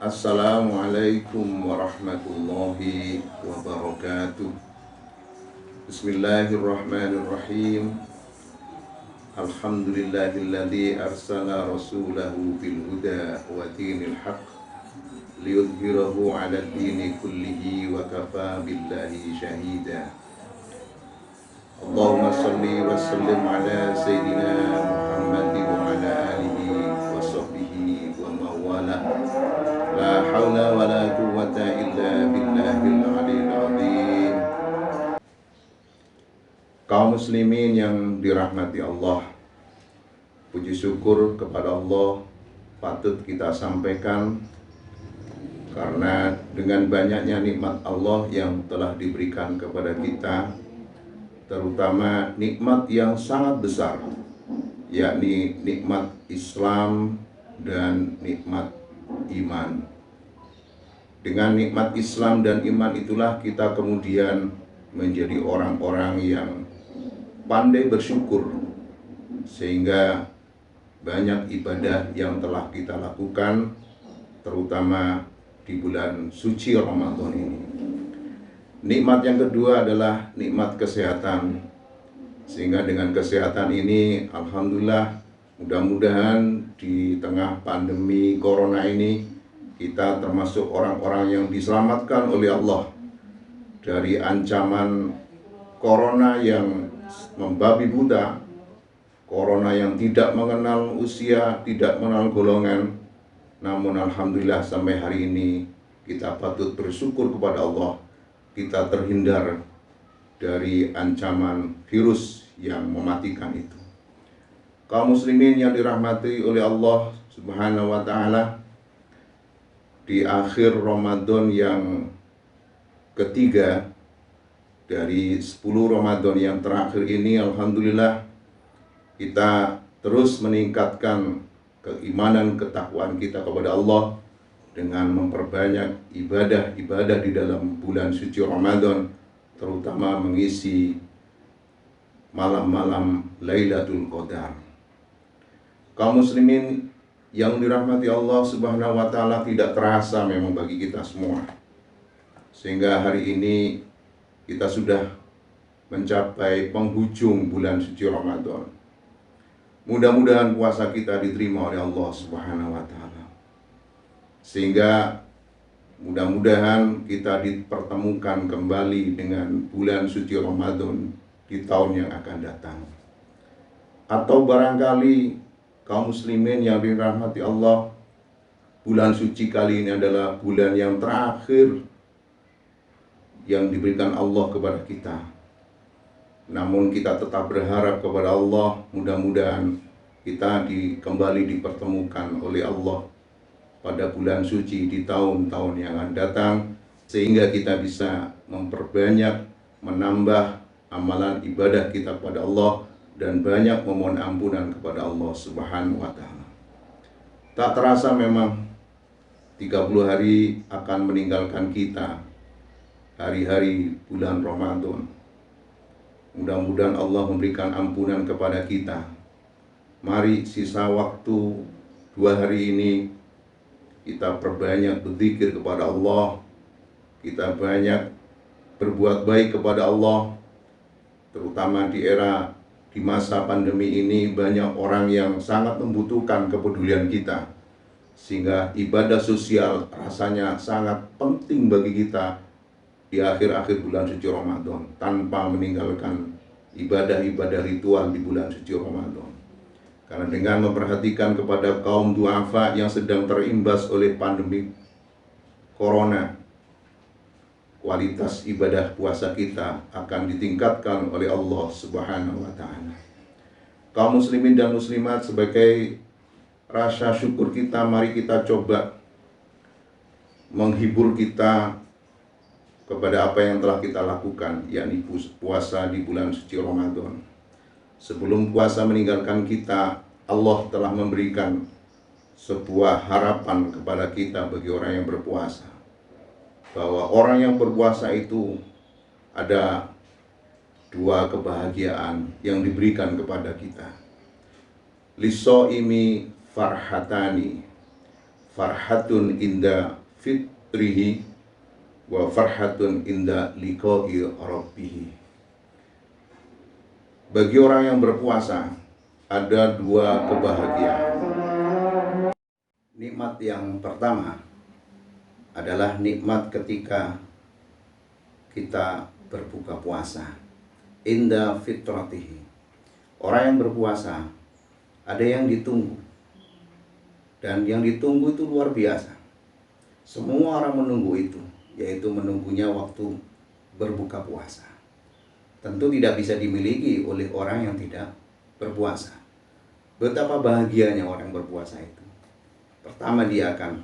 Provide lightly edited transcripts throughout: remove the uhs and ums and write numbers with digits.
Assalamualaikum warahmatullahi wabarakatuh. Bismillahirrahmanirrahim. Alhamdulillahilladzi arsala rasulahu bil huda wa dinil haqq liyudhhirahu 'alad dini kullihi wa kafa billahi shahida. Allahumma shalli wa sallim ala sayyidina Muhammad wa ala alihi wa sahbihi wa mawala. La haula wa la quwwata illa billahil aliyil azim. Kaum muslimin yang dirahmati Allah, puji syukur kepada Allah patut kita sampaikan karena dengan banyaknya nikmat Allah yang telah diberikan kepada kita, terutama nikmat yang sangat besar, yakni nikmat Islam dan nikmat iman. Dengan nikmat Islam dan iman itulah kita kemudian menjadi orang-orang yang pandai bersyukur, sehingga banyak ibadah yang telah kita lakukan, terutama di bulan suci Ramadan ini. Nikmat yang kedua adalah nikmat kesehatan, sehingga dengan kesehatan ini alhamdulillah, mudah-mudahan di tengah pandemi corona ini kita termasuk orang-orang yang diselamatkan oleh Allah dari ancaman corona yang membabi buta, corona yang tidak mengenal usia, tidak mengenal golongan. Namun alhamdulillah sampai hari ini kita patut bersyukur kepada Allah, kita terhindar dari ancaman virus yang mematikan itu. Kaum muslimin yang dirahmati oleh Allah Subhanahu wa ta'ala, di akhir Ramadan yang ketiga dari 10 Ramadan yang terakhir ini, alhamdulillah kita terus meningkatkan keimanan, ketakwaan kita kepada Allah dengan memperbanyak ibadah-ibadah di dalam bulan suci Ramadan, terutama mengisi malam-malam Lailatul Qadar. Kaum muslimin yang dirahmati Allah Subhanahu wa ta'ala, tidak terasa memang bagi kita semua, sehingga hari ini kita sudah mencapai penghujung bulan suci Ramadan. Mudah-mudahan puasa kita diterima oleh Allah Subhanahu wa ta'ala, sehingga mudah-mudahan kita dipertemukan kembali dengan bulan suci Ramadan di tahun yang akan datang. Atau barangkali kaum muslimin yang dirahmati Allah, bulan suci kali ini adalah bulan yang terakhir yang diberikan Allah kepada kita. Namun kita tetap berharap kepada Allah, mudah-mudahan kita kembali dipertemukan oleh Allah pada bulan suci di tahun-tahun yang akan datang, sehingga kita bisa memperbanyak, menambah amalan ibadah kita kepada Allah, dan banyak memohon ampunan kepada Allah Subhanahu wa ta'ala. Tak terasa memang 30 hari akan meninggalkan kita, hari-hari bulan Ramadan. Mudah-mudahan Allah memberikan ampunan kepada kita. Mari sisa waktu 2 hari ini kita perbanyak berzikir kepada Allah, kita banyak berbuat baik kepada Allah, terutama di masa pandemi ini banyak orang yang sangat membutuhkan kepedulian kita, sehingga ibadah sosial rasanya sangat penting bagi kita di akhir-akhir bulan suci Ramadan, tanpa meninggalkan ibadah-ibadah ritual di bulan suci Ramadan. Karena dengan memperhatikan kepada kaum duafa yang sedang terimbas oleh pandemi corona, kualitas ibadah puasa kita akan ditingkatkan oleh Allah Subhanahu wa ta'ala. Kaum muslimin dan muslimat, sebagai rasa syukur kita, mari kita coba menghibur kita kepada apa yang telah kita lakukan, yakni puasa di bulan suci Ramadan. Sebelum puasa meninggalkan kita, Allah telah memberikan sebuah harapan kepada kita bagi orang yang berpuasa, bahwa orang yang berpuasa itu ada 2 kebahagiaan yang diberikan kepada kita. Lisoimi farhatani, farhatun inda fitrihi wa farhatun inda liqa'i rabbih. Bagi orang yang berpuasa ada dua kebahagiaan. Nikmat yang pertama adalah nikmat ketika kita berbuka puasa. Inda fitratihi. Orang yang berpuasa ada yang ditunggu. Dan yang ditunggu itu luar biasa. Semua orang menunggu itu, yaitu menunggunya waktu berbuka puasa. Tentu tidak bisa dimiliki oleh orang yang tidak berpuasa. Betapa bahagianya orang berpuasa itu. Pertama, dia akan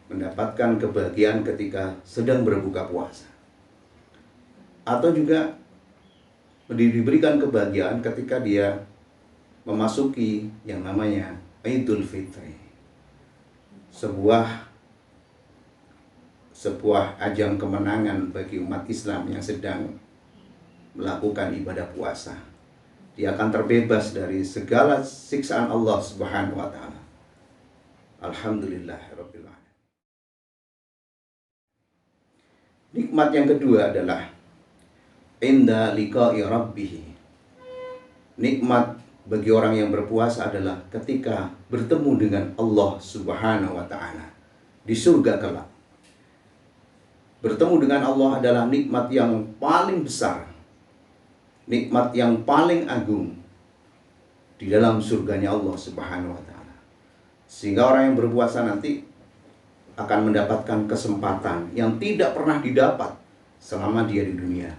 mendapatkan kebahagiaan ketika sedang berbuka puasa. Atau juga diberikan kebahagiaan ketika dia memasuki yang namanya Idul Fitri. Sebuah ajang kemenangan bagi umat Islam yang sedang melakukan ibadah puasa. Dia akan terbebas dari segala siksaan Allah Subhanahu wa taala. Alhamdulillahirabbil alamin. Nikmat yang kedua adalah inda liqa'i rabbih. Nikmat bagi orang yang berpuasa adalah ketika bertemu dengan Allah Subhanahu wa taala di surga kelak. Bertemu dengan Allah adalah nikmat yang paling besar, nikmat yang paling agung di dalam surganya Allah Subhanahu wa taala. Sehingga orang yang berpuasa nanti akan mendapatkan kesempatan yang tidak pernah didapat selama dia di dunia,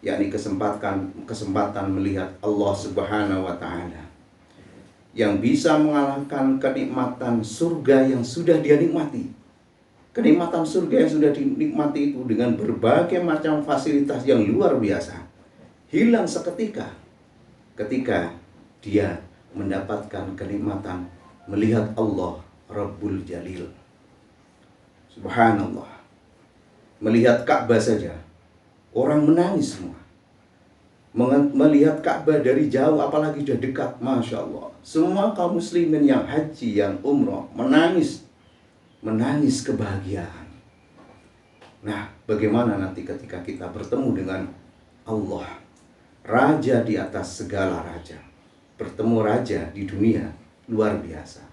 yakni kesempatan melihat Allah Subhanahu wa taala yang bisa mengalahkan kenikmatan surga yang sudah dia nikmati. Kenikmatan surga yang sudah dinikmati itu dengan berbagai macam fasilitas yang luar biasa hilang seketika ketika dia mendapatkan kenikmatan melihat Allah Rabbul Jalil. Subhanallah. Melihat Ka'bah saja orang menangis semua. Melihat Ka'bah dari jauh apalagi sudah dekat, Masya Allah. Semua kaum muslimin yang haji, yang umrah menangis kebahagiaan. Nah, bagaimana nanti ketika kita bertemu dengan Allah, Raja di atas segala raja. Bertemu Raja di dunia, luar biasa.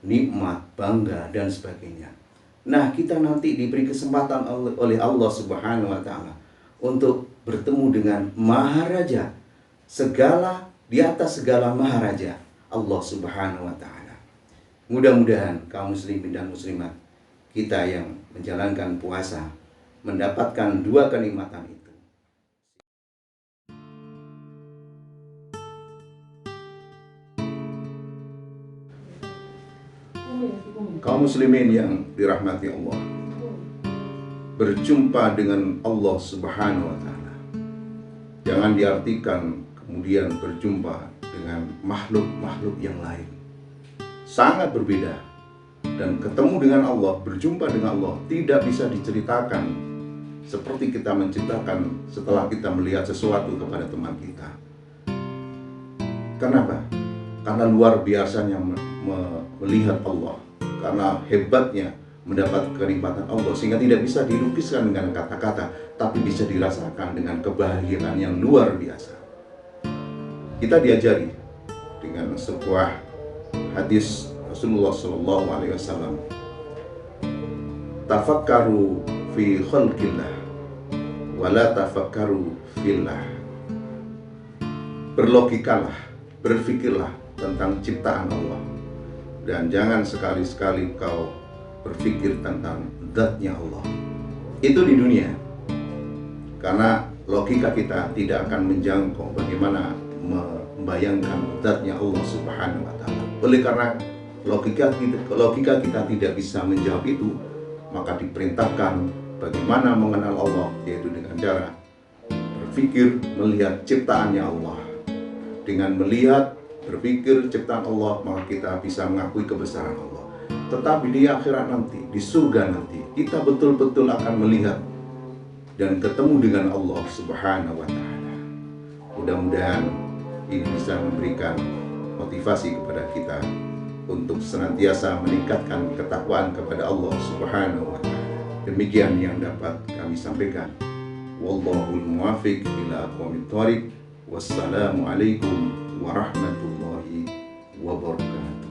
Nikmat, bangga, dan sebagainya. Nah, kita nanti diberi kesempatan oleh Allah Subhanahu wa taala untuk bertemu dengan Maharaja, segala di atas segala Maharaja, Allah Subhanahu wa taala. Mudah-mudahan kaum muslimin dan muslimat kita yang menjalankan puasa mendapatkan dua kenikmatan itu. Kaum muslimin yang dirahmati Allah, berjumpa dengan Allah Subhanahu wa taala jangan diartikan kemudian berjumpa dengan makhluk-makhluk yang lain. Sangat berbeda. Dan ketemu dengan Allah, berjumpa dengan Allah tidak bisa diceritakan seperti kita menceritakan setelah kita melihat sesuatu kepada teman kita. Kenapa? Karena luar biasanya melihat Allah, karena hebatnya mendapat kenikmatan Allah, sehingga tidak bisa dilukiskan dengan kata-kata, tapi bisa dirasakan dengan kebahagiaan yang luar biasa. Kita diajari dengan sebuah hadis Rasulullah SAW, tafakkaru fi khalqillah wala tafakkaru fillah. Berlogikalah, berfikirlah tentang ciptaan Allah, dan jangan sekali-sekali kau berpikir tentang zatnya Allah. Itu di dunia, karena logika kita tidak akan menjangkau bagaimana membayangkan zatnya Allah Subhanahu wa taala. Oleh karena logika kita tidak bisa menjawab itu, maka diperintahkan bagaimana mengenal Allah, yaitu dengan cara berpikir melihat ciptaannya Allah. Dengan melihat, berpikir ciptaan Allah, maka kita bisa mengakui kebesaran Allah. Tetapi di akhirat nanti, di surga nanti, kita betul-betul akan melihat dan ketemu dengan Allah Subhanahu wa taala. Mudah-mudahan ini bisa memberikan motivasi kepada kita untuk senantiasa meningkatkan ketakwaan kepada Allah Subhanahu wa Ta'ala. Demikian yang dapat kami sampaikan. Wallahul muwaffiq ila aqwamit thoriq. Wassalamualaikum warahmatullahi wabarakatuh.